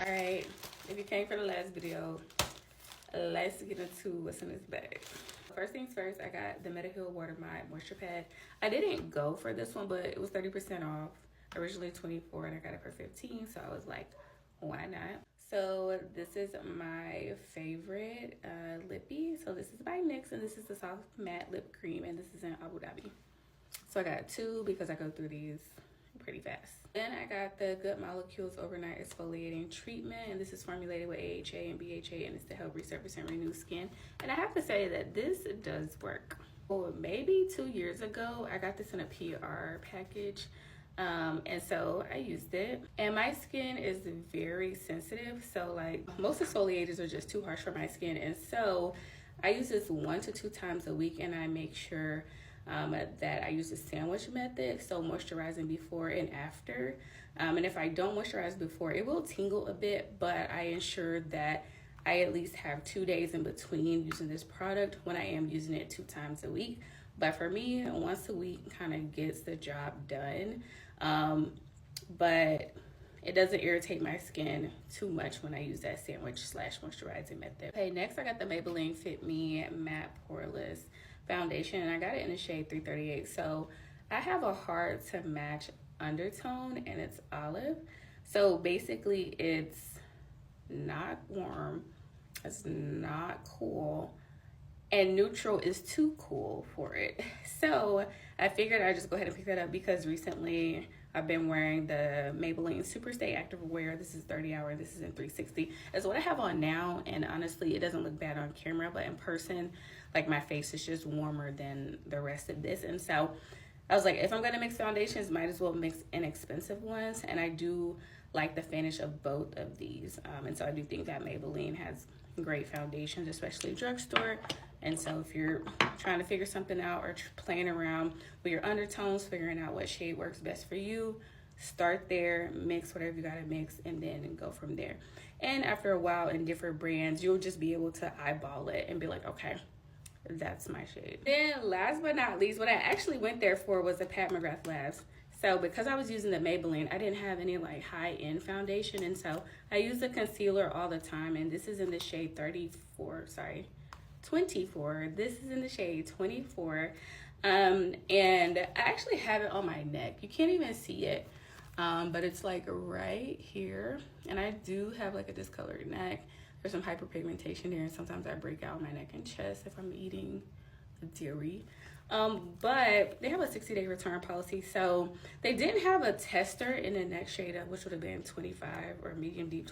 All right, if you came for the last video, let's get into what's in this bag. First things first, I got the Mediheal Water Mod Moisture Pad. I didn't go for this one, but it was 30% off. Originally 24 and I got it for 15, so I was like, why not? So this is my favorite lippy. So this is by NYX, and this is the Soft Matte Lip Cream, and this is in Abu Dhabi. So I got two because I go through these pretty fast. Then I got the Good Molecules Overnight Exfoliating Treatment, and this is formulated with AHA and BHA, and it's to help resurface and renew skin. And I have to say that this does work. Well, maybe 2 years ago, I got this in a PR package. And so I used it, and my skin is very sensitive. So like most exfoliators are just too harsh for my skin. And so I use this 1 to 2 times a week, and I make sure that I use the sandwich method, so moisturizing before and after. And if I don't moisturize before, it will tingle a bit, but I ensure that I at least have 2 days in between using this product when I am using it 2 times a week. But for me, once a week kind of gets the job done. But it doesn't irritate my skin too much when I use that sandwich / moisturizing method. Okay, next I got the Maybelline Fit Me Matte Poreless Foundation, and I got it in the shade 338. So I have a hard to match undertone, and it's olive. So basically it's not warm, it's not cool, and neutral is too cool for it. So I figured I'd just go ahead and pick that up because recently I've been wearing the Maybelline Superstay Activewear. This is 30 hour, this is in 360. That's what I have on now, and honestly, it doesn't look bad on camera, but in person, like my face is just warmer than the rest of this. And so I was like, if I'm gonna mix foundations, might as well mix inexpensive ones. And I do like the finish of both of these. And so I do think that Maybelline has great foundations, especially drugstore. And so if you're trying to figure something out or playing around with your undertones, figuring out what shade works best for you, start there, mix whatever you gotta mix, and then go from there. And after a while in different brands, you'll just be able to eyeball it and be like, okay, that's my shade. Then last but not least, what I actually went there for was the Pat McGrath Labs. So because I was using the Maybelline, I didn't have any like high-end foundation, and so I use the concealer all the time, and this is in the shade 24. This is in the shade 24. And I actually have it on my neck. You can't even see it, but it's like right here, and I do have like a discolored neck. There's some hyperpigmentation there, and sometimes I break out my neck and chest if I'm eating dairy. But they have a 60-day return policy, so they didn't have a tester in the next shade up, which would have been 25 or medium deep